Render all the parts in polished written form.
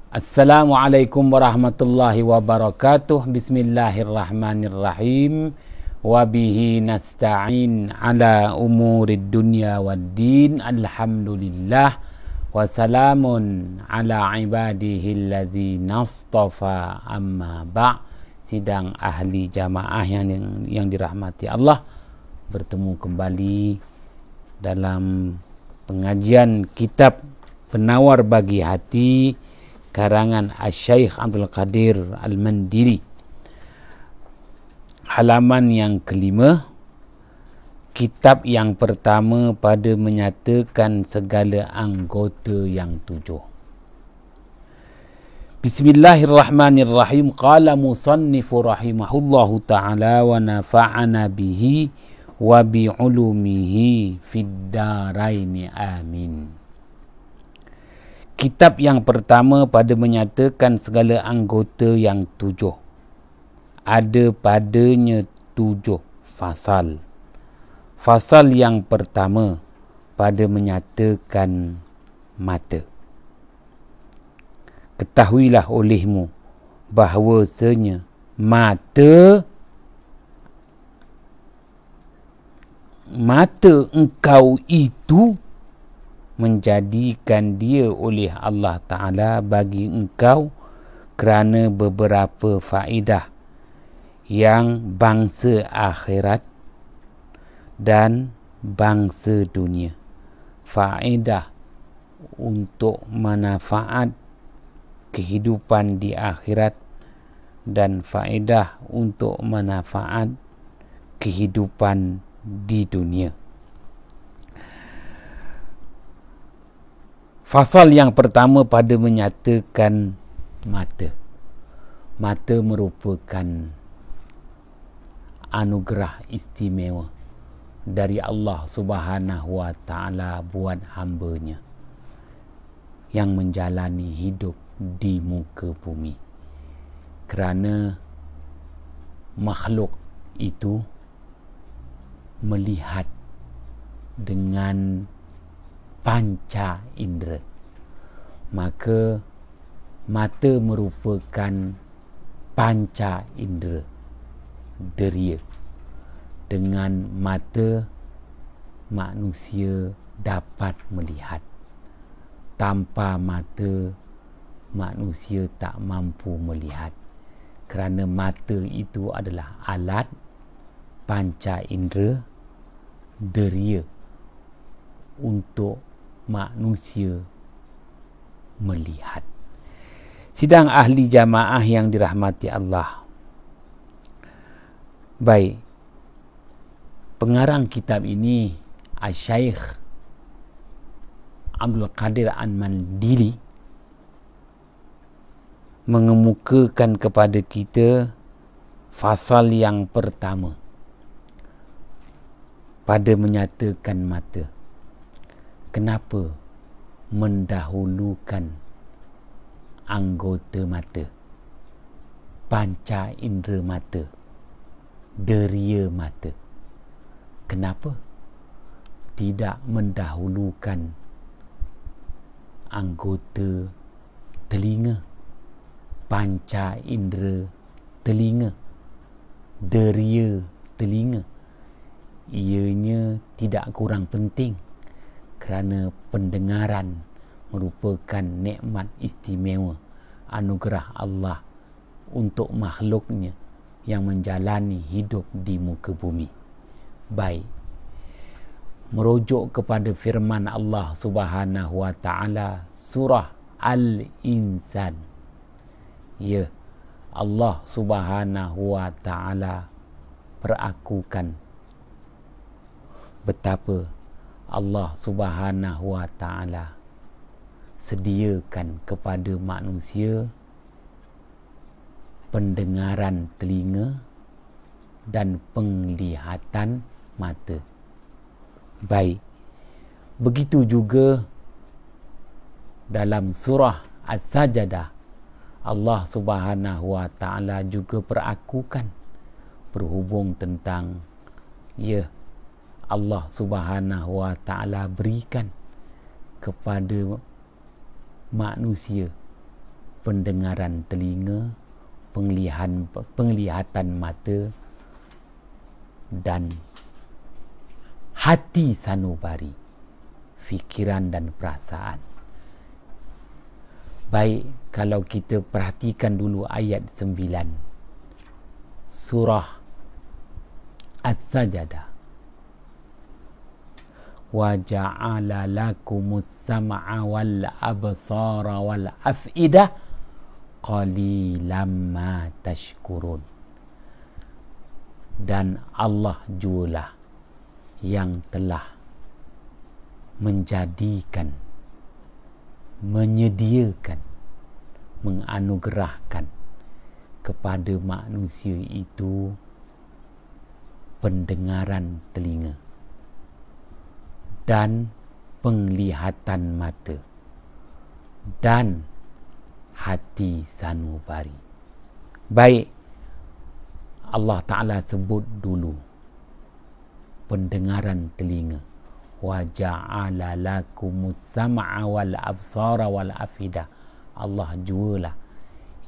Assalamualaikum warahmatullahi wabarakatuh. Bismillahirrahmanirrahim. Wabihi nasta'in ala umurid dunya waddin. Alhamdulillah. Wassalamun ala ibadihi alladhi nastafa amma ba'. Sidang ahli jamaah yang dirahmati Allah, bertemu kembali dalam pengajian kitab Penawar Bagi Hati karangan Asy-Syaikh Abdul Qadir Al-Mandiri, halaman yang kelima. Kitab yang pertama pada menyatakan segala anggota yang tujuh. Bismillahirrahmanirrahim. Qala musannifu rahimahullahu ta'ala wa nafa'ana bihi wa bi'ulumihi fid daraini amin. Kitab yang pertama pada menyatakan segala anggota yang tujuh. Ada padanya tujuh fasal. Fasal yang pertama pada menyatakan mata. Ketahuilah olehmu bahawasanya mata engkau itu menjadikan dia oleh Allah Ta'ala bagi engkau kerana beberapa faedah yang bangsa akhirat dan bangsa dunia. Faedah untuk manfaat kehidupan di akhirat dan faedah untuk manfaat kehidupan di dunia. Fasal yang pertama pada menyatakan mata. Mata merupakan anugerah istimewa dari Allah Subhanahu wa Ta'ala buat hamba-Nya yang menjalani hidup di muka bumi. Kerana makhluk itu melihat dengan panca indera, maka mata merupakan panca indera deria. Dengan mata manusia dapat melihat. Tanpa mata manusia tak mampu melihat, kerana mata itu adalah alat panca indera deria untuk manusia melihat. Sidang ahli jamaah yang dirahmati Allah. Baik, pengarang kitab ini Asy-Syaikh Abdul Qadir Al-Mandiri mengemukakan kepada kita fasal yang pertama pada menyatakan mata. Kenapa mendahulukan anggota mata, panca indera mata, deria mata? Kenapa tidak mendahulukan anggota telinga, panca indera telinga, deria telinga? Ianya tidak kurang penting, kerana pendengaran merupakan nikmat istimewa, anugerah Allah untuk makhluknya yang menjalani hidup di muka bumi. Baik, merujuk kepada firman Allah Subhanahu wa Ta'ala surah Al-Insan. Ya, Allah Subhanahu wa Ta'ala perakukan betapa Allah Subhanahu wa Ta'ala sediakan kepada manusia pendengaran telinga dan penglihatan mata. Baik, begitu juga dalam surah As-Sajdah, Allah Subhanahu wa Ta'ala juga perakukan berhubung tentang Allah Subhanahu wa Ta'ala berikan kepada manusia pendengaran telinga, penglihatan mata, dan hati sanubari, fikiran dan perasaan. Baik, kalau kita perhatikan dulu ayat 9 surah As-Sajdah. Wa ja'ala lakumus sam'a wal absara wal af'idah qalilan ma tashkurun. Dan Allah jualah yang telah menjadikan, menyediakan, menganugerahkan kepada manusia itu pendengaran telinga dan penglihatan mata dan hati sanubari. Baik, Allah Ta'ala sebut dulu pendengaran telinga. Wa ja'ala lakumus sam'a wal absara wal afidah. Allah jualah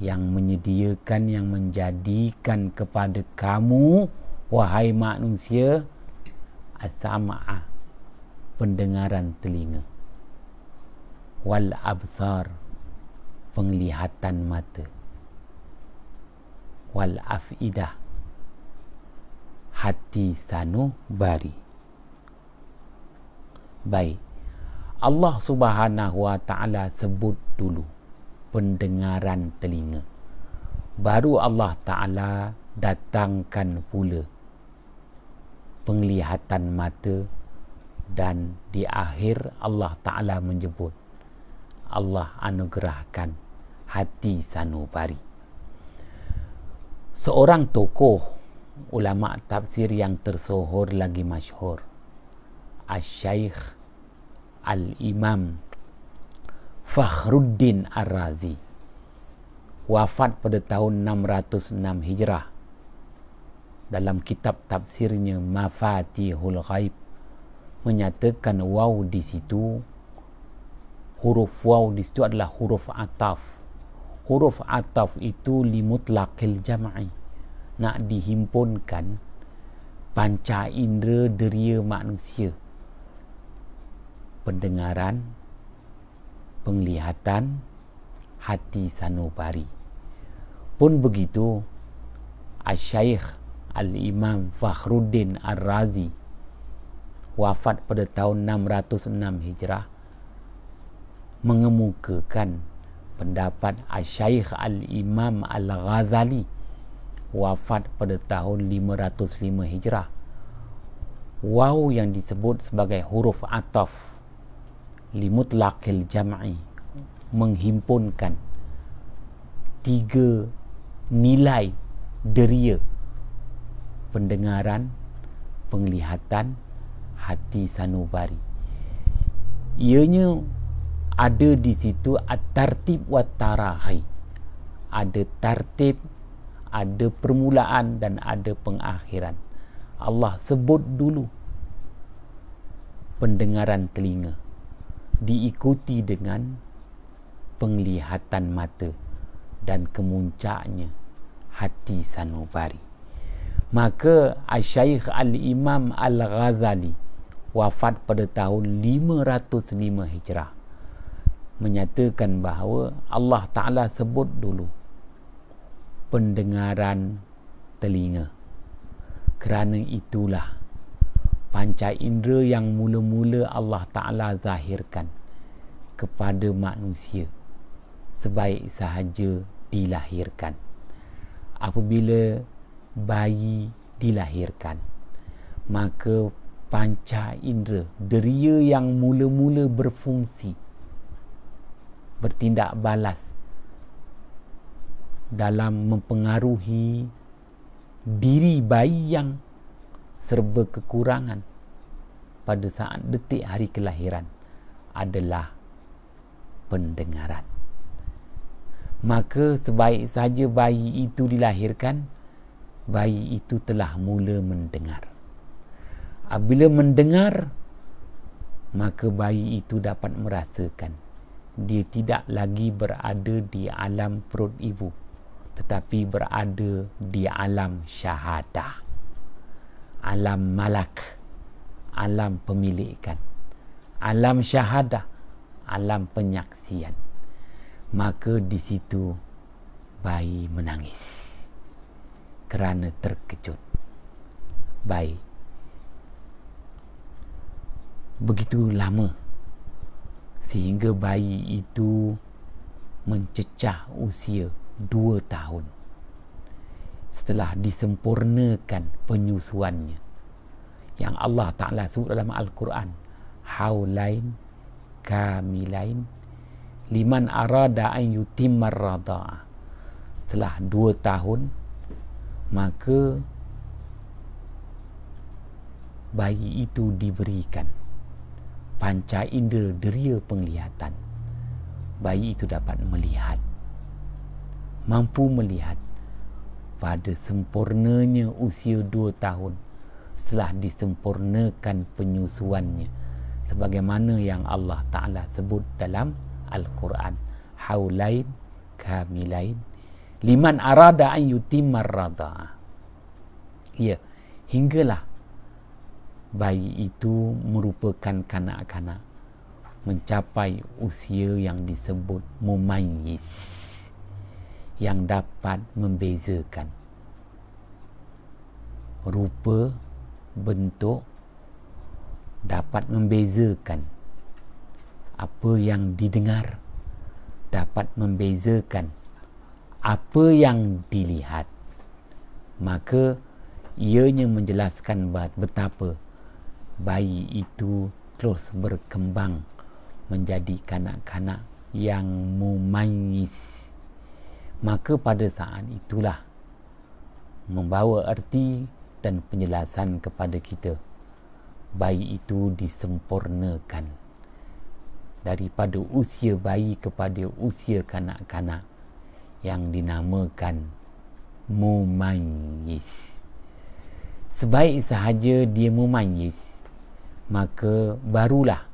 yang menyediakan, yang menjadikan kepada kamu, wahai manusia, as-sam'a, pendengaran telinga, wal absar, penglihatan mata, wal afidah, hati sanubari. Baik, Allah Subhanahu wa ta'ala sebut dulu pendengaran telinga, baru Allah Ta'ala datangkan pula penglihatan mata, dan di akhir Allah Ta'ala menyebut Allah anugerahkan hati sanubari. Seorang tokoh ulama tafsir yang tersohor lagi masyhur, Asy-Syaikh Al-Imam Fakhruddin Ar-Razi, wafat pada tahun 606 Hijrah. Dalam kitab tafsirnya Mafatihul Ghaib menyatakan waw di situ, huruf waw di situ adalah huruf ataf. Huruf ataf itu limutlaqil jam'i, nak dihimpunkan panca indera deria manusia, pendengaran, penglihatan, hati sanubari. Pun begitu, Asy-Syaikh Al-Imam Fakhruddin Ar-Razi, wafat pada tahun 606 Hijrah, mengemukakan pendapat Asy-Syaikh Al-Imam Al-Ghazali, wafat pada tahun 505 Hijrah. Waw yang disebut sebagai huruf ataf limutlaqil jam'i, menghimpunkan tiga nilai deria: pendengaran, penglihatan, hati sanubari. Ianya ada di situ at-tartib wa tarahi, ada tartib, ada permulaan dan ada pengakhiran. Allah sebut dulu pendengaran telinga, diikuti dengan penglihatan mata, dan kemuncaknya hati sanubari. Maka Asy-Syaikh Al-Imam Al-Ghazali, wafat pada tahun 505 Hijrah, menyatakan bahawa Allah Ta'ala sebut dulu pendengaran telinga. Kerana itulah panca indera yang mula-mula Allah Ta'ala zahirkan kepada manusia sebaik sahaja dilahirkan. Apabila bayi dilahirkan, maka panca indera deria yang mula-mula berfungsi, bertindak balas dalam mempengaruhi diri bayi yang serba kekurangan pada saat detik hari kelahiran adalah pendengaran. Maka sebaik saja bayi itu dilahirkan, bayi itu telah mula mendengar. Apabila mendengar, maka bayi itu dapat merasakan dia tidak lagi berada di alam perut ibu, tetapi berada di alam syahadah, alam malak, alam pemilikan, alam syahadah, alam penyaksian. Maka di situ bayi menangis kerana terkejut. Bayi begitu lama sehingga bayi itu mencecah usia 2 tahun setelah disempurnakan penyusuannya yang Allah Ta'ala sebut dalam Al-Quran, haulain kamilain liman arada an yutimmar rada'ah. Setelah 2 tahun maka bayi itu diberikan panca indera deria penglihatan. Bayi itu dapat melihat, mampu melihat pada sempurnanya usia 2 tahun setelah disempurnakan penyusuannya, sebagaimana yang Allah Ta'ala sebut dalam Al-Quran, haulain kamilain liman arada an yutimmar rada'ah. Ya, hinggalah bayi itu merupakan kanak-kanak mencapai usia yang disebut mumayyiz, yang dapat membezakan rupa, bentuk, dapat membezakan apa yang didengar, dapat membezakan apa yang dilihat. Maka ianya menjelaskan betapa bayi itu terus berkembang menjadi kanak-kanak yang mumayyiz. Maka pada saat itulah membawa erti dan penjelasan kepada kita, bayi itu disempurnakan daripada usia bayi kepada usia kanak-kanak yang dinamakan mumayyiz. Sebaik sahaja dia mumayyiz, maka barulah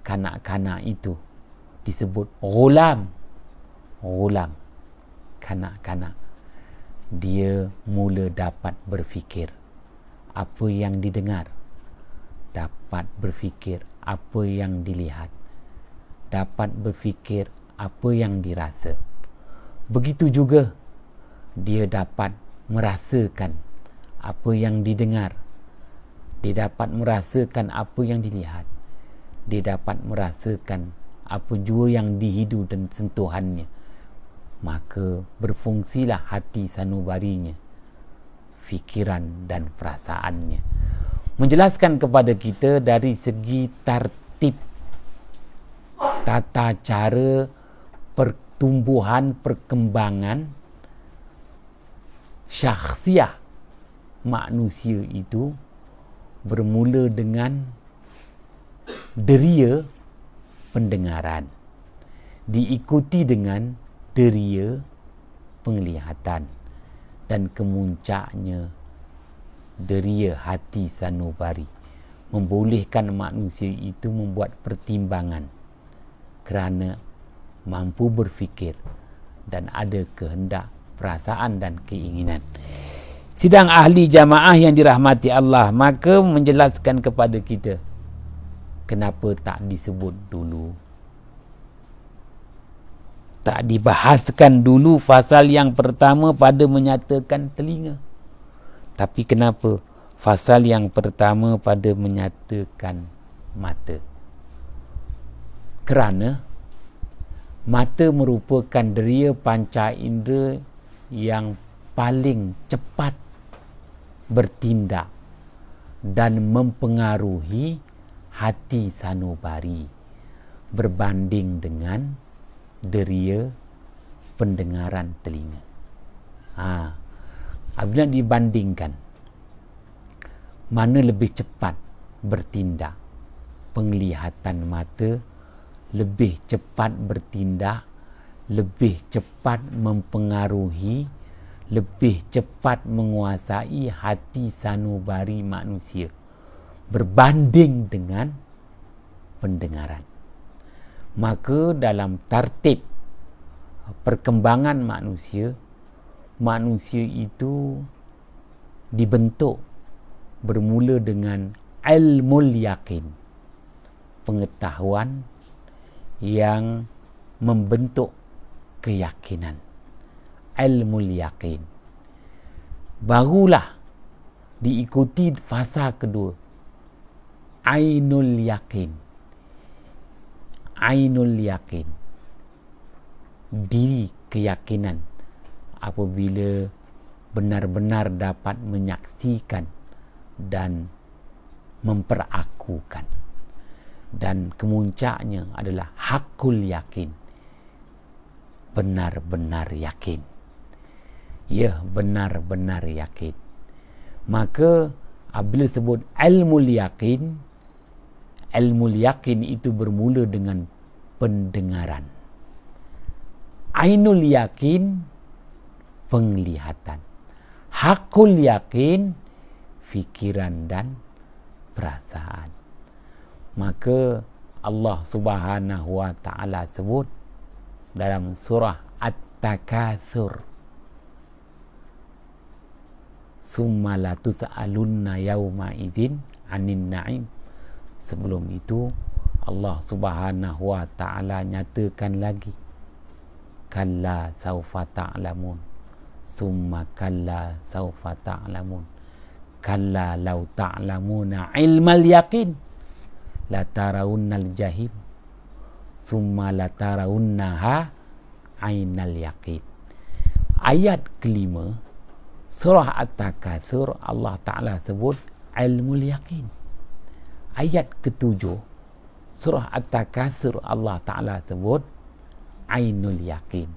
kanak-kanak itu disebut ghulam. Ghulam, kanak-kanak. Dia mula dapat berfikir apa yang didengar, dapat berfikir apa yang dilihat, dapat berfikir apa yang dirasa. Begitu juga dia dapat merasakan apa yang didengar, dia dapat merasakan apa yang dilihat, dia dapat merasakan apa jua yang dihidu dan sentuhannya. Maka berfungsilah hati sanubarinya, fikiran dan perasaannya. Menjelaskan kepada kita dari segi tertib, tata cara pertumbuhan, perkembangan syakhsiah manusia itu bermula dengan deria pendengaran, diikuti dengan deria penglihatan, dan kemuncaknya deria hati sanubari, membolehkan manusia itu membuat pertimbangan kerana mampu berfikir dan ada kehendak, perasaan dan keinginan. Sidang ahli jamaah yang dirahmati Allah, maka menjelaskan kepada kita kenapa tak disebut dulu, tak dibahaskan dulu fasal yang pertama pada menyatakan telinga, tapi kenapa fasal yang pertama pada menyatakan mata? Kerana mata merupakan deria panca indera yang paling cepat bertindak dan mempengaruhi hati sanubari berbanding dengan deria pendengaran telinga. Apabila dibandingkan mana lebih cepat bertindak, penglihatan mata lebih cepat bertindak, lebih cepat mempengaruhi, lebih cepat menguasai hati sanubari manusia berbanding dengan pendengaran. Maka dalam tartib perkembangan manusia itu dibentuk bermula dengan ilmul yaqin, pengetahuan yang membentuk keyakinan, ilmul yaqin. Barulah diikuti fasa kedua, ainul yaqin. Ainul yaqin, diri keyakinan, apabila benar-benar dapat menyaksikan dan memperakukan. Dan kemuncaknya adalah hakul yakin, benar-benar yakin. Ya, benar-benar yakin. Maka apabila sebut ilmul yakin itu bermula dengan pendengaran. Ainul yakin, penglihatan. Hakul yakin, fikiran dan perasaan. Maka Allah Subhanahu wa taala sebut dalam surah At-Takatsur, summa la tus'alunna yauma idzin 'anin na'im. Sebelum itu Allah Subhanahu wa taala nyatakan lagi, kalla saufa ta'lamun, summa kalla saufa ta'lamun, kalla law ta'lamuna ilmal yaqin la tarawunnal jahim, summa la tarawunnaha ainal yaqin. Ayat kelima surah At-Takatsur, Allah Ta'ala sebut ilmul yaqin. Ayat ketujuh surah At-Takatsur, Allah Ta'ala sebut ainul yaqin.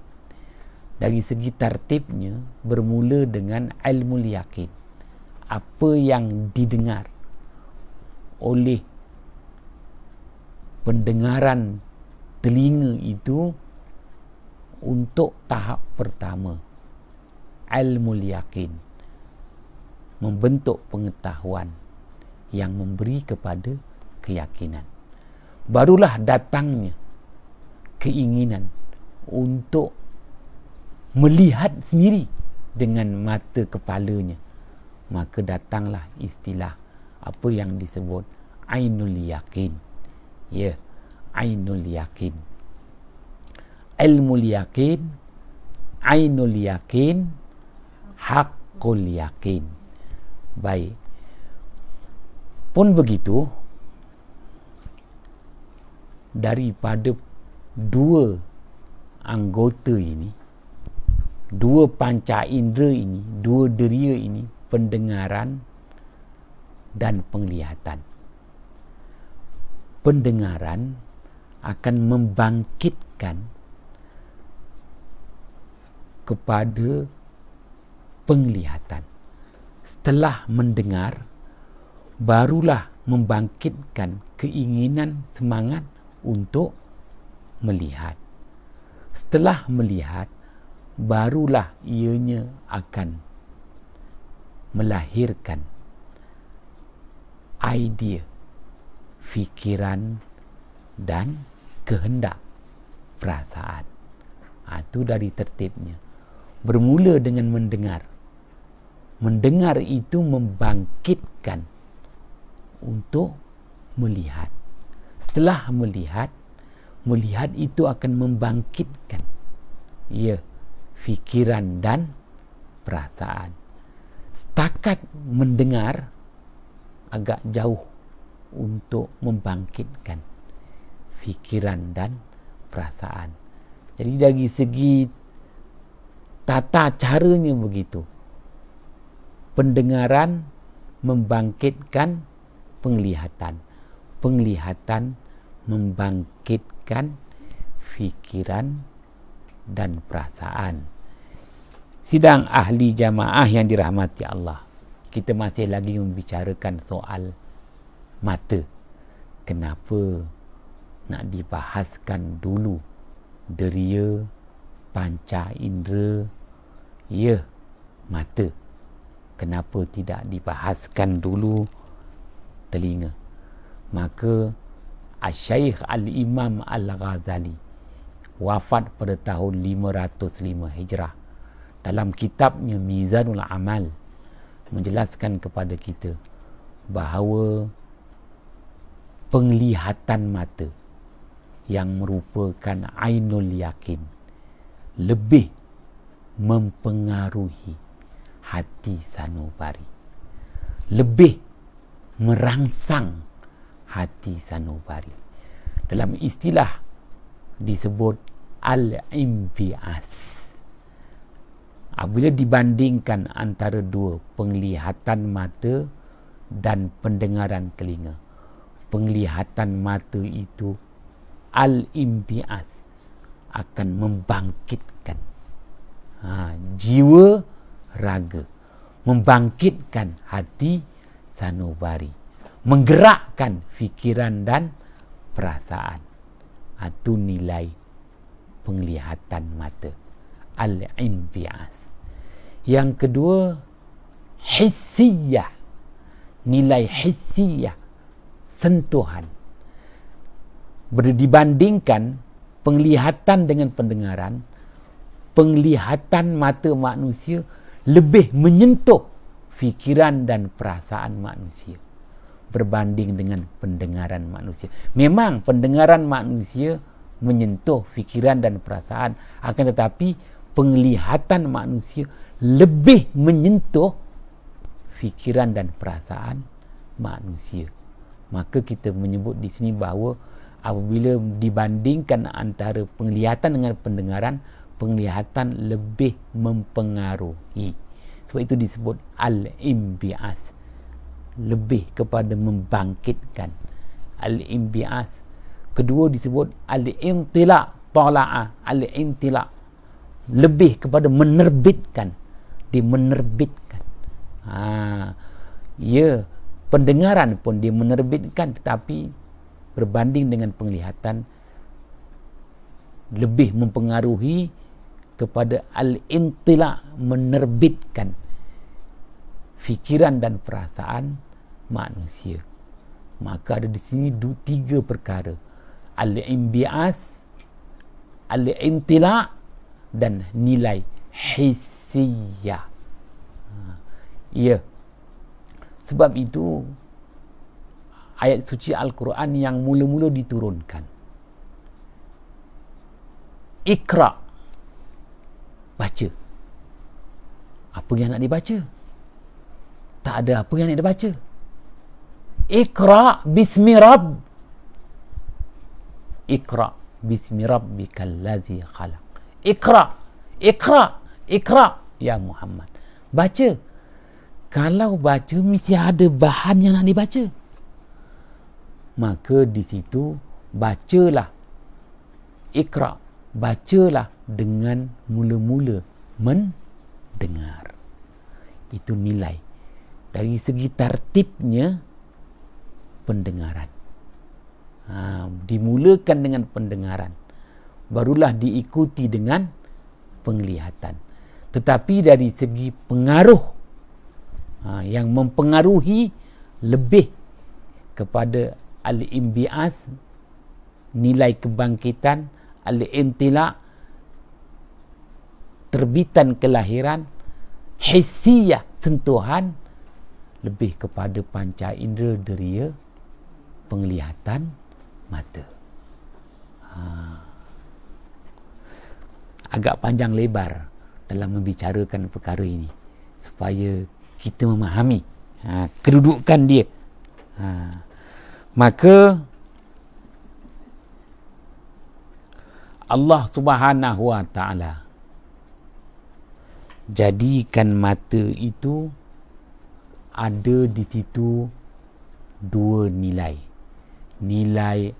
Dari segi tartibnya bermula dengan ilmul yaqin, apa yang didengar oleh pendengaran telinga itu untuk tahap pertama, ilmul yaqin, membentuk pengetahuan yang memberi kepada keyakinan. Barulah datangnya keinginan untuk melihat sendiri dengan mata kepalanya. Maka datanglah istilah apa yang disebut ainul yaqin. Ya, ainul yaqin. Ilmul yaqin, ainul yaqin, hakul yaqin. Baik. Pun begitu, daripada dua anggota ini, dua panca indera ini, dua deria ini, pendengaran dan penglihatan. Pendengaran akan membangkitkan kepada penglihatan. Setelah mendengar, barulah membangkitkan keinginan, semangat untuk melihat. Setelah melihat, barulah ianya akan melahirkan idea, fikiran dan kehendak, perasaan. Itu dari tertibnya. Bermula dengan mendengar. Mendengar itu membangkitkan untuk melihat. Setelah melihat itu akan membangkitkan, ya, fikiran dan perasaan. Setakat mendengar agak jauh untuk membangkitkan fikiran dan perasaan. Jadi dari segi tata caranya begitu. Pendengaran membangkitkan penglihatan. Penglihatan membangkitkan fikiran dan perasaan. Sidang ahli jamaah yang dirahmati Allah, kita masih lagi membicarakan soal mata. Kenapa nak dibahaskan dulu deria, panca indera, ya, mata? Kenapa tidak dibahaskan dulu telinga? Maka Asy-Syaikh Al-Imam Al-Ghazali, wafat pada tahun 505 Hijrah. Dalam kitabnya Mizanul Amal menjelaskan kepada kita bahawa penglihatan mata yang merupakan ainul yakin lebih mempengaruhi hati sanubari, lebih merangsang hati sanubari. Dalam istilah disebut al-imbias. Apabila dibandingkan antara dua, penglihatan mata dan pendengaran telinga, penglihatan mata itu al-imbias akan membangkitkan jiwa raga, membangkitkan hati sanubari, menggerakkan fikiran dan perasaan. Itu nilai penglihatan mata, al-imbias. Yang kedua, hissiyah, nilai hissiyah, sentuhan. Dibandingkan penglihatan dengan pendengaran, penglihatan mata manusia lebih menyentuh fikiran dan perasaan manusia berbanding dengan pendengaran manusia. Memang pendengaran manusia menyentuh fikiran dan perasaan, akan tetapi penglihatan manusia lebih menyentuh fikiran dan perasaan manusia. Maka kita menyebut di sini bahawa apabila dibandingkan antara penglihatan dengan pendengaran, penglihatan lebih mempengaruhi. Sebab itu disebut al-imbias, lebih kepada membangkitkan. Al-imbias. Kedua disebut al-intila', tala'a, al-intila', lebih kepada menerbitkan. Dia menerbitkan. Ya, pendengaran pun dia menerbitkan, tetapi berbanding dengan penglihatan lebih mempengaruhi kepada al-intila', menerbitkan fikiran dan perasaan manusia. Maka ada di sini tiga perkara: al-imbias, al-intila' dan nilai hissiyah. Ya. Sebab itu ayat suci Al-Quran yang mula-mula diturunkan, Iqra, baca. Apa yang nak dibaca? Tak ada apa yang nak dibaca. Iqra bismi rabb. Iqra bismi rabbikal ladzi khalaq. Iqra, iqra, iqra ya Muhammad. Baca. Kalau baca mesti ada bahan yang nak dibaca. Maka di situ bacalah. Iqra, bacalah dengan mula-mula mendengar. Itu nilai dari segi tertibnya pendengaran. Dimulakan dengan pendengaran, barulah diikuti dengan penglihatan. Tetapi dari segi pengaruh, yang mempengaruhi lebih kepada al-imbias, nilai kebangkitan, al-intila', terbitan kelahiran, hissiyah, sentuhan, lebih kepada panca indera deria, penglihatan mata. Agak panjang lebar dalam membicarakan perkara ini supaya kita memahami kedudukan dia. Maka Allah Subhanahu wa ta'ala jadikan mata itu ada di situ dua nilai. Nilai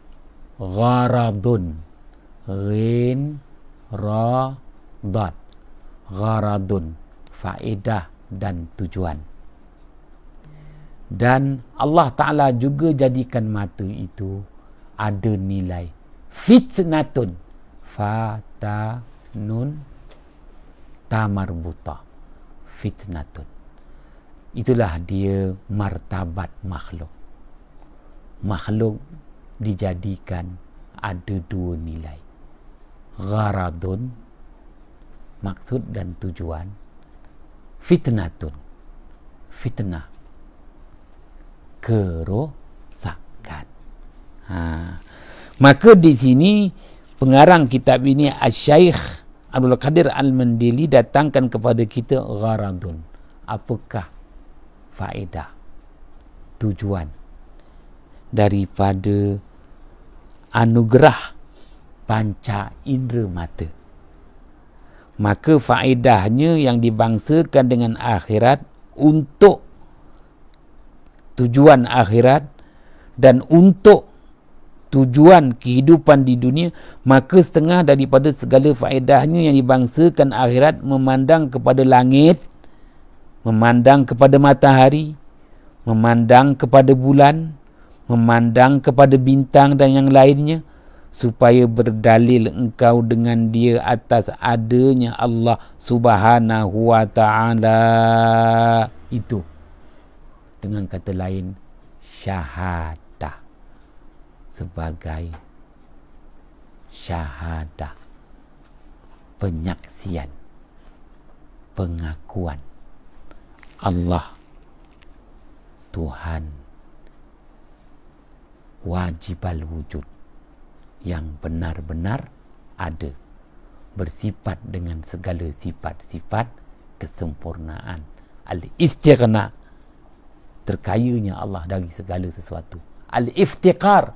gharadun, ghin, ra, dad. Gharadun, faedah dan tujuan. Dan Allah Ta'ala juga jadikan mata itu ada nilai fitnatun, fata, nun, tamarbuta, fitnatun. Itulah dia martabat makhluk. Makhluk dijadikan ada dua nilai. Gharadun, maksud dan tujuan. Fitnatun, fitnah, kerosakan. Maka di sini pengarang kitab ini Asy-Syaikh Abdul Qadir Al-Mandili datangkan kepada kita gharadun. Apakah faedah, tujuan daripada anugerah panca indera mata? Maka faedahnya yang dibangsakan dengan akhirat, untuk tujuan akhirat dan untuk tujuan kehidupan di dunia, maka setengah daripada segala faedahnya yang dibangsakan akhirat memandang kepada langit, memandang kepada matahari, memandang kepada bulan, memandang kepada bintang dan yang lainnya, supaya berdalil engkau dengan dia atas adanya Allah Subhanahu wa ta'ala itu. Dengan kata lain, syahadah, sebagai syahadah, penyaksian, pengakuan Allah Tuhan wajibal wujud, yang benar-benar ada, bersifat dengan segala sifat-sifat kesempurnaan, al-istighna, terkayanya Allah dari segala sesuatu, al-iftiqar,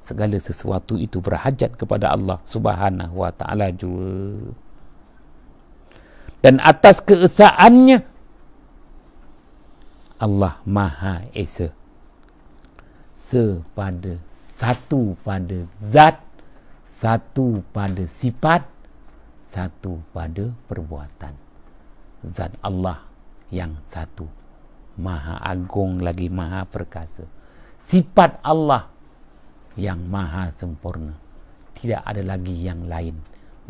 segala sesuatu itu berhajat kepada Allah Subhanahu wa ta'ala jua. Dan atas keesaannya Allah Maha Esa, sepada, satu pada zat, satu pada sifat, satu pada perbuatan. Zat Allah yang satu, Maha Agung lagi Maha Perkasa. Sifat Allah yang Maha Sempurna, tidak ada lagi yang lain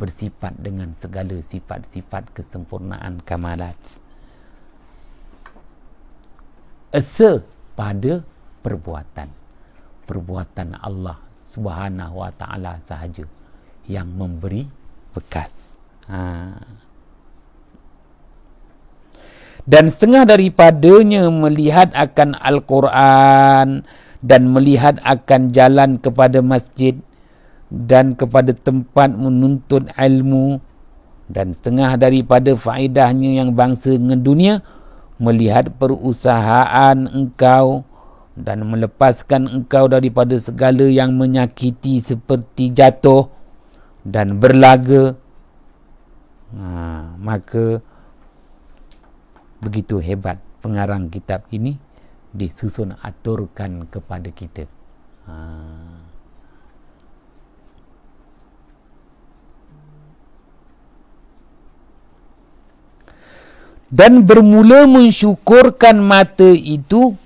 bersifat dengan segala sifat-sifat kesempurnaan kamalat. Esa pada perbuatan, perbuatan Allah Subhanahu wa ta'ala sahaja yang memberi bekas. Dan setengah daripadanya melihat akan Al-Quran dan melihat akan jalan kepada masjid dan kepada tempat menuntut ilmu, dan setengah daripada faedahnya yang bangsa dengan dunia, melihat perusahaan engkau dan melepaskan engkau daripada segala yang menyakiti seperti jatuh dan berlaga. Maka begitu hebat pengarang kitab ini disusun aturkan kepada kita. Dan bermula mensyukurkan mata itu,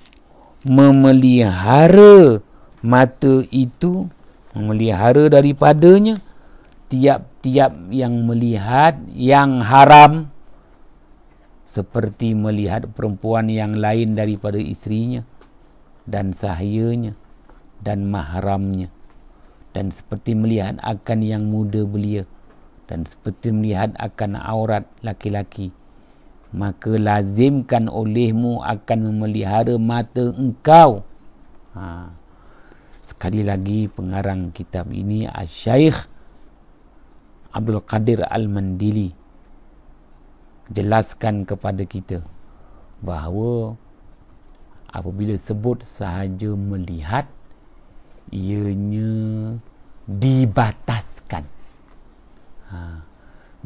memelihara mata itu, memelihara daripadanya tiap-tiap yang melihat yang haram, seperti melihat perempuan yang lain daripada isterinya dan sahyanya dan mahramnya, dan seperti melihat akan yang muda belia, dan seperti melihat akan aurat laki-laki. Maka lazimkan olehmu akan memelihara mata engkau. Sekali lagi pengarang kitab ini Asy-Syaikh Abdul Qadir Al-Mandili jelaskan kepada kita bahawa apabila sebut sahaja melihat, ianya dibataskan.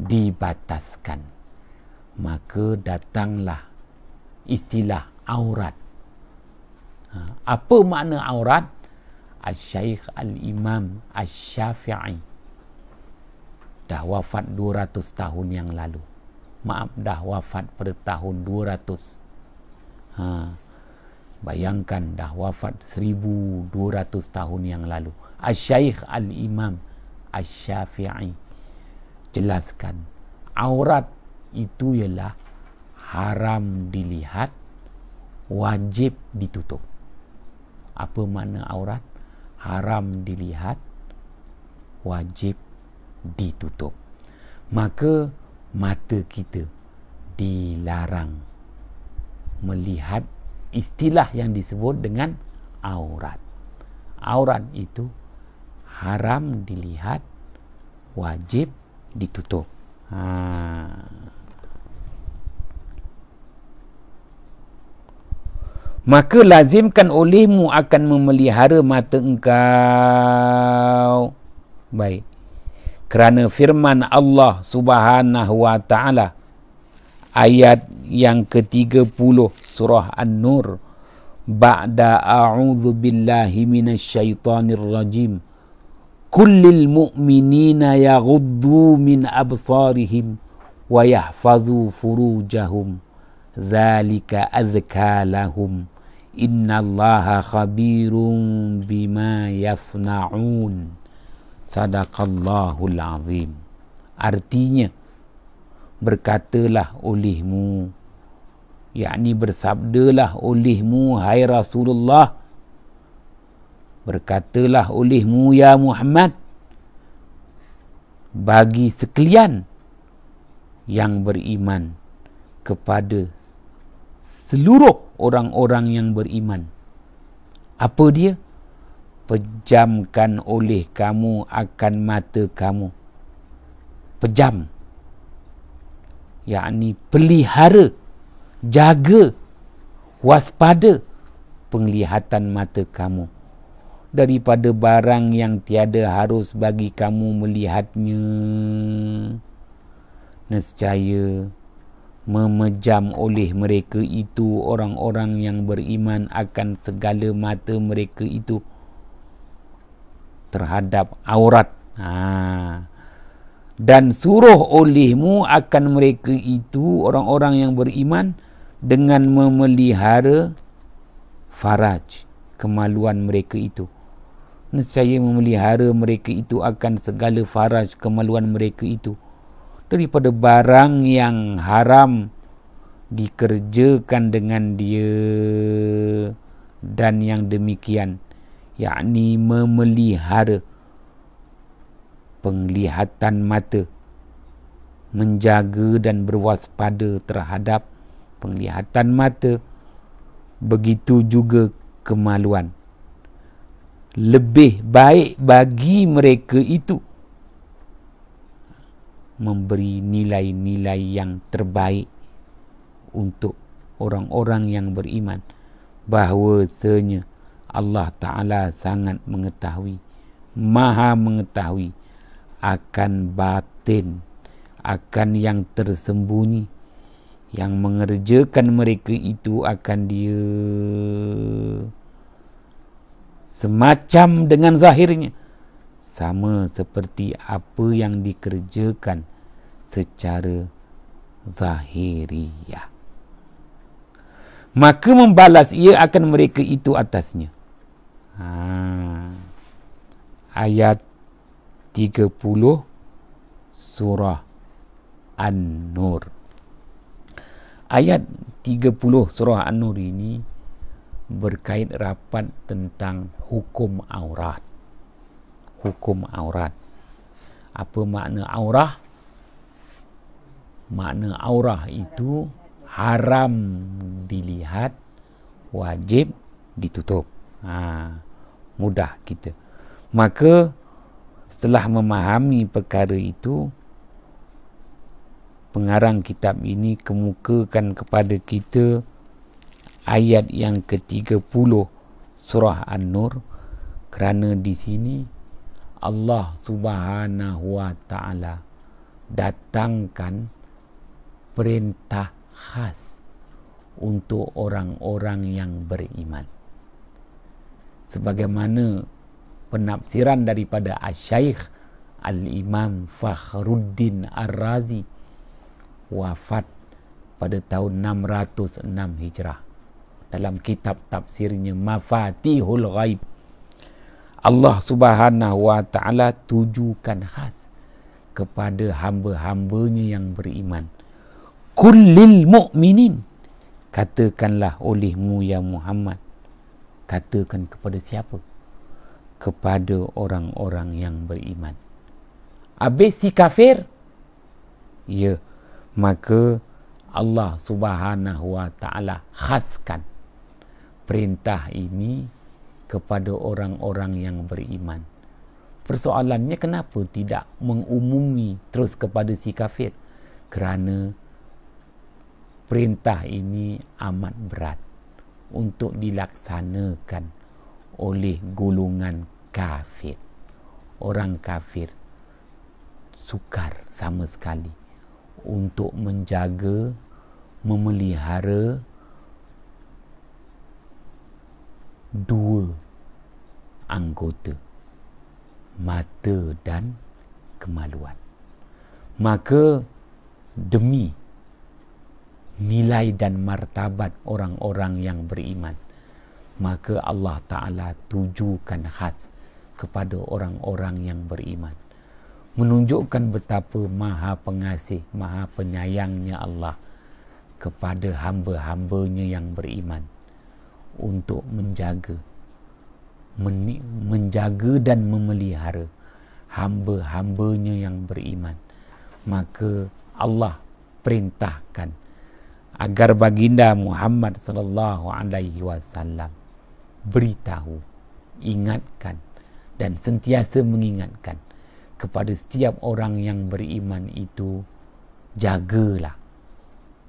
Dibataskan. Maka datanglah istilah aurat. Apa makna aurat? Asy-Syaikh Al-Imam Asy-Syafi'i dah wafat 200 tahun yang lalu. Maaf, dah wafat pada tahun 200. Bayangkan dah wafat 1200 tahun yang lalu. Asy-Syaikh Al-Imam Asy-Syafi'i jelaskan aurat itu ialah haram dilihat, wajib ditutup. Apa makna aurat? haram dilihat, wajib ditutup. Maka mata kita dilarang melihat istilah yang disebut dengan aurat. Aurat itu haram dilihat, wajib ditutup. Maka lazimkan olehmu akan memelihara mata engkau. Baik. Kerana firman Allah Subhanahu wa taala ayat yang ke-30 surah An-Nur, ba'da a'udzu billahi minasyaitonir rajim, kullil mu'minina yaghuddu min absarihim wa yahfazu furujahum dzalika azka lahum innallaha khabirum bima yasnaun. Sadaqallahul azim. Artinya, berkatalah olehmu, yakni bersabdalah olehmu hai Rasulullah, berkatalah olehmu ya Muhammad, bagi sekalian yang beriman, kepada seluruh orang-orang yang beriman. Apa dia? Pejamkan oleh kamu akan mata kamu. Pejam, yakni pelihara, jaga, waspada penglihatan mata kamu daripada barang yang tiada harus bagi kamu melihatnya. Nescaya memejam oleh mereka itu orang-orang yang beriman akan segala mata mereka itu terhadap aurat. Dan suruh olehmu akan mereka itu orang-orang yang beriman dengan memelihara faraj, kemaluan mereka itu. Nescaya memelihara mereka itu akan segala faraj, kemaluan mereka itu daripada barang yang haram dikerjakan dengan dia. Dan yang demikian, yakni memelihara penglihatan mata, menjaga dan berwaspada terhadap penglihatan mata, begitu juga kemaluan. Lebih baik bagi mereka itu memberi nilai-nilai yang terbaik untuk orang-orang yang beriman, bahawasanya Allah Ta'ala sangat mengetahui, maha mengetahui akan batin, akan yang tersembunyi, yang mengerjakan mereka itu akan dia semacam dengan zahirnya, sama seperti apa yang dikerjakan secara zahiriyah. Maka membalas ia akan mereka itu atasnya. Ayat 30 surah An-Nur. Ayat 30 surah An-Nur ini berkait rapat tentang hukum aurat. Hukum aurat. Apa makna aurah? Makna aurah itu haram dilihat, wajib ditutup. Mudah kita. Maka setelah memahami perkara itu, pengarang kitab ini kemukakan kepada kita ayat yang ke-30 surah An-Nur, kerana di sini Allah Subhanahu wa taala datangkan perintah khas untuk orang-orang yang beriman. Sebagaimana penafsiran daripada Asy-Syaikh Al-Imam Fakhruddin Ar-Razi, wafat pada tahun 606 Hijrah, dalam kitab tafsirnya Mafatihul Ghaib, Allah Subhanahu wa taala tujukan khas kepada hamba-hambanya yang beriman. Kullil mu'minin, katakanlah olehmu ya Muhammad. Katakan kepada siapa? kepada orang-orang yang beriman. Habis si kafir, ya, maka Allah Subhanahu wa taala khaskan perintah ini kepada orang-orang yang beriman. Persoalannya, kenapa tidak mengumumi terus kepada si kafir? Kerana perintah ini amat berat untuk dilaksanakan oleh golongan kafir. Orang kafir sukar sama sekali untuk menjaga, memelihara dua anggota, mata dan kemaluan. Maka demi nilai dan martabat orang-orang yang beriman, maka Allah Ta'ala tujukan khas kepada orang-orang yang beriman, menunjukkan betapa maha pengasih, maha penyayangnya Allah kepada hamba-hambanya yang beriman untuk menjaga dan memelihara hamba-hambanya yang beriman. Maka Allah perintahkan agar baginda Muhammad sallallahu alaihi wasallam beritahu, ingatkan dan sentiasa mengingatkan kepada setiap orang yang beriman itu, jagalah,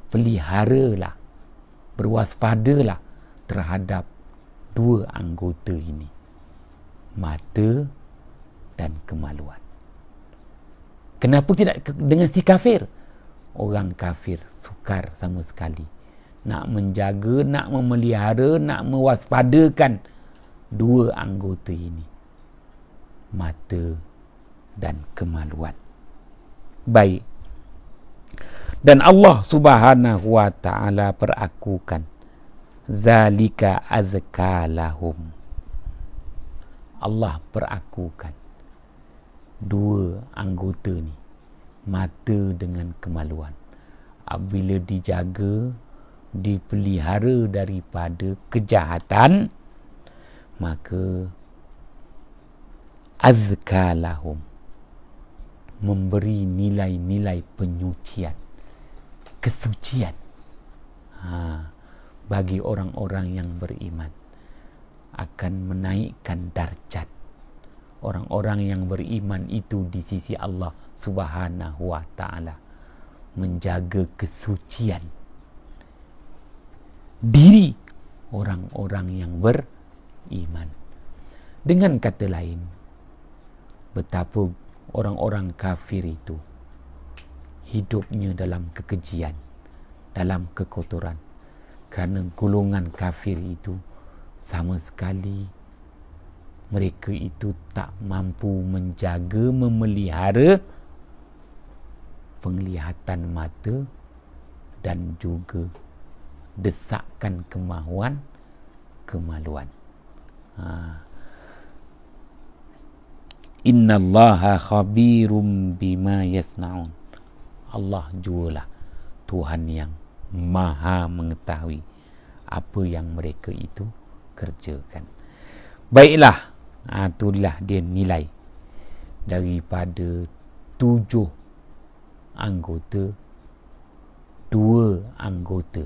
peliharalah, berwaspadalah terhadap dua anggota ini, mata dan kemaluan. Kenapa tidak dengan si kafir? Orang kafir sukar sama sekali nak menjaga, nak memelihara, nak mewaspadakan dua anggota ini, mata dan kemaluan. Baik. Dan Allah Subhanahu wa taala perakukan, zalika azka lahum. Allah perakukan dua anggota ni, mata dengan kemaluan, apabila dijaga, dipelihara daripada kejahatan, maka azka lahum, memberi nilai-nilai penyucian, kesucian bagi orang-orang yang beriman, akan menaikkan darjat orang-orang yang beriman itu di sisi Allah Subhanahu wa taala, menjaga kesucian diri orang-orang yang beriman. Dengan kata lain, betapa orang-orang kafir itu hidupnya dalam kekejian, dalam kekotoran, kerana golongan kafir itu sama sekali mereka itu tak mampu menjaga, memelihara penglihatan mata dan juga desakan kemahuan kemaluan. Innallaha khabirum bima yasnaun. Allah jualah Tuhan yang maha mengetahui apa yang mereka itu kerjakan. Baiklah, itulah dia nilai daripada 7 anggota, 2 anggota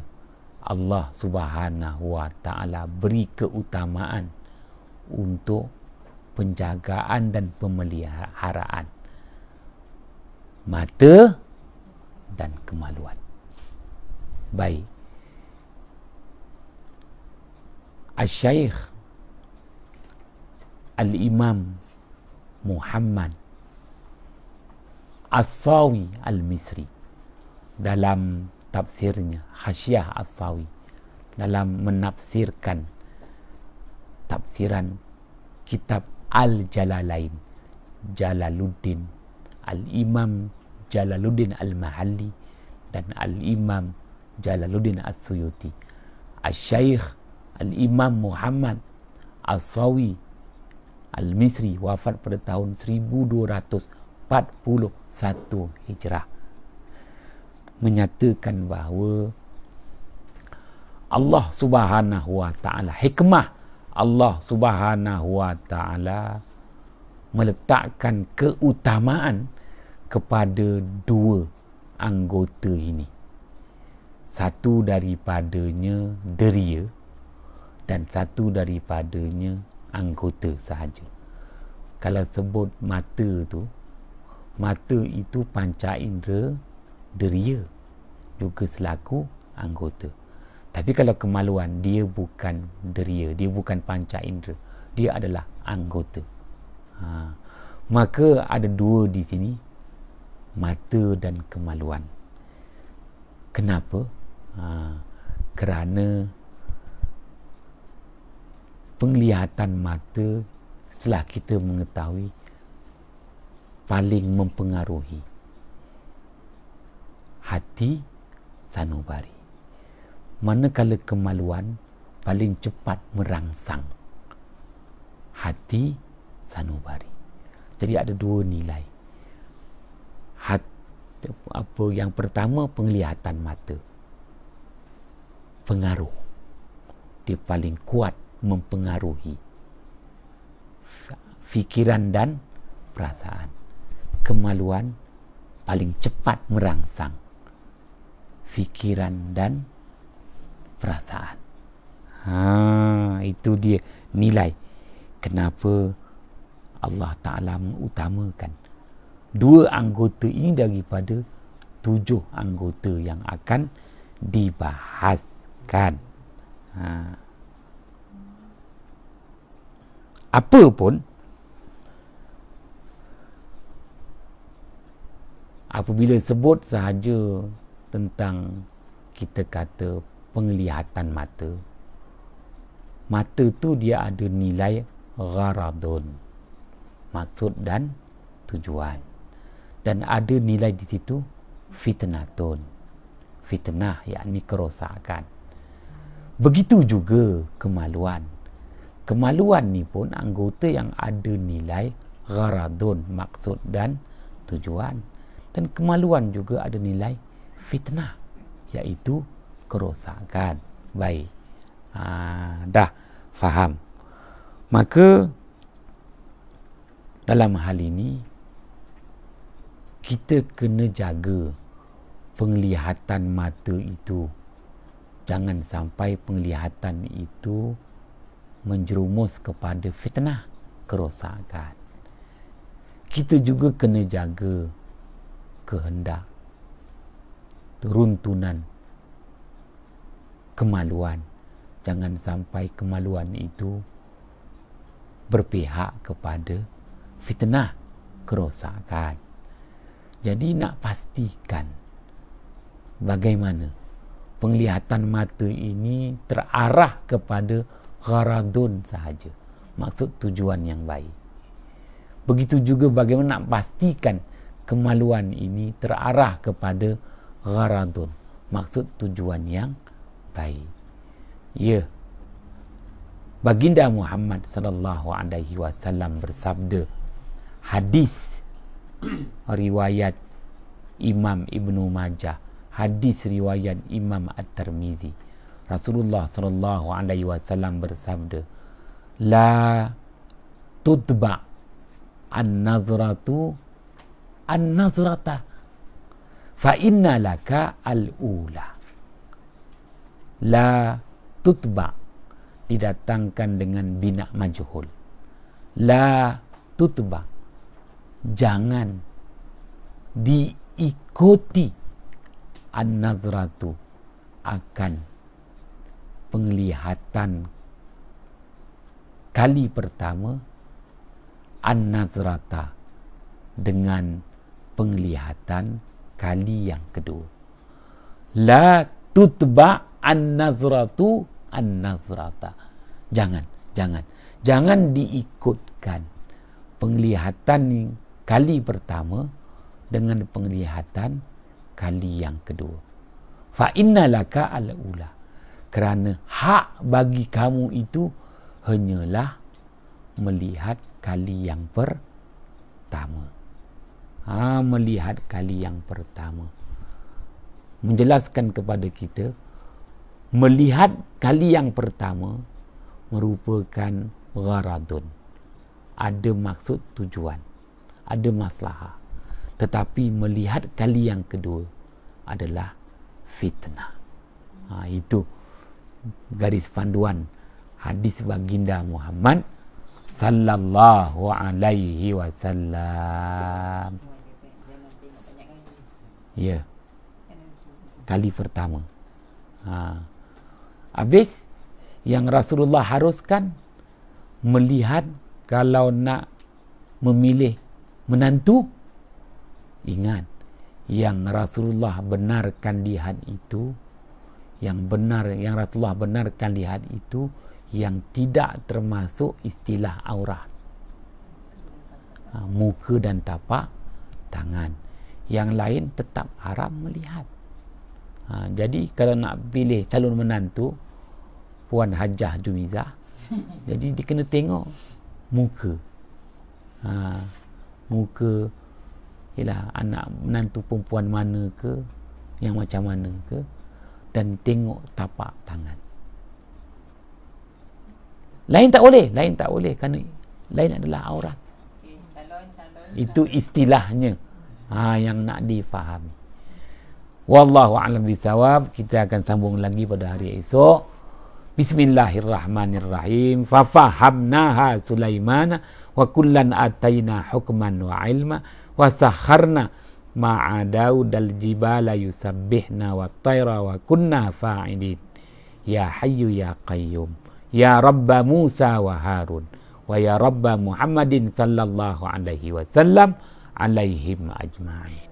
Allah Subhanahu wa taala beri keutamaan untuk penjagaan dan pemeliharaan mata dan kemaluan. Baik, Al-Syaikh Al-Imam Muhammad As-Sawi Al-Misri dalam tafsirnya Hasyiah As-Sawi, dalam menafsirkan tafsiran kitab Al-Jalalain, Jalaluddin Al-Imam Jalaluddin Al-Mahalli dan Al-Imam Jalaluddin As-Suyuti, Al-Syaikh Al-Imam Muhammad As-Sawi Al-Misri wafat pada tahun 1241 Hijrah, menyatakan bahawa Allah Subhanahu wa taala, hikmah Allah Subhanahu wa taala meletakkan keutamaan kepada dua anggota ini. Satu daripadanya deria dan satu daripadanya anggota sahaja. Kalau sebut mata tu, mata itu panca indera deria juga selaku anggota. Tapi kalau kemaluan, dia bukan deria, dia bukan panca indera, dia adalah anggota. Maka ada dua di sini, mata dan kemaluan. Kenapa? Kerana penglihatan mata setelah kita mengetahui paling mempengaruhi hati sanubari. Manakala kemaluan paling cepat merangsang hati sanubari. Jadi ada dua nilai. Yang pertama, penglihatan mata. Pengaruh. Dia paling kuat mempengaruhi fikiran dan perasaan. Kemaluan paling cepat merangsang fikiran dan perasaan. Itu dia nilai kenapa Allah Ta'ala mengutamakan dua anggota ini daripada 7 anggota yang akan dibahaskan. Apapun, apabila sebut sahaja tentang, kita kata, penglihatan mata, mata tu dia ada nilai gharadun, maksud dan tujuan, dan ada nilai di situ fitnatun, fitnah, yakni kerosakan. Begitu juga kemaluan. Kemaluan ni pun anggota yang ada nilai gharadun, maksud dan tujuan, dan kemaluan juga ada nilai fitnah, iaitu kerosakan. Baik, dah faham. Maka dalam hal ini kita kena jaga penglihatan mata itu. Jangan sampai penglihatan itu menjerumus kepada fitnah, kerosakan. Kita juga kena jaga kehendak, runtunan kemaluan. Jangan sampai kemaluan itu berpihak kepada fitnah, kerosakan. Jadi nak pastikan bagaimana penglihatan mata ini terarah kepada gharadun sahaja, maksud tujuan yang baik. Begitu juga bagaimana nak pastikan kemaluan ini terarah kepada gharadun, maksud tujuan yang baik. Ya, Baginda Muhammad sallallahu alaihi wasallam bersabda, hadis riwayat Imam Ibnu Majah, hadis riwayat Imam At-Tirmizi, Rasulullah sallallahu alaihi wasallam bersabda, la tutba an-nazratu an-nazrata fa inna laka al-ula. La tutba didatangkan dengan bina majhul. La tutba, jangan diikuti an-nazratu, akan penglihatan kali pertama, an-nazrata dengan penglihatan kali yang kedua. La tutba an-nazratu an-nazrata, jangan diikutkan penglihatan kali pertama dengan penglihatan kali yang kedua. Fa inna laka al-ula, kerana hak bagi kamu itu hanyalah melihat kali yang pertama. Melihat kali yang pertama menjelaskan kepada kita, melihat kali yang pertama merupakan gharadun, ada maksud tujuan, ada maslahah. Tetapi melihat kali yang kedua adalah fitnah. Itu garis panduan hadis baginda Muhammad sallallahu alaihi wasallam. Ya. Kali pertama. Habis yang Rasulullah haruskan melihat kalau nak memilih menantu, ingat yang Rasulullah benarkan lihat itu, yang Rasulullah benarkan lihat itu yang tidak termasuk istilah aurat, muka dan tapak tangan. Yang lain tetap haram melihat. Jadi kalau nak pilih calon menantu Puan Hajah Juizah, jadi dia kena tengok muka. Muka ialah anak menantu perempuan mana ke, yang macam mana ke, dan tengok tapak tangan. Lain tak boleh kerana lain adalah aurat. Itu istilahnya yang nak difahami. Wallahu a'lam bisawab. Kita akan sambung lagi pada hari esok. Bismillahirrahmanirrahim. Fafahamnaha Sulaiman wa kullan ataina hukman wa ilma wa sakharna ma'a Daudal jibala yusabbihna wa tayra wa kunna fa'ilin. Ya Hayyu ya Qayyum, ya Rabba Musa wa Harun, wa ya Rabba Muhammadin sallallahu alaihi wasallam alaihim ajma'in.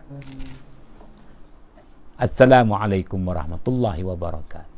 Assalamualaikum warahmatullahi wabarakatuh.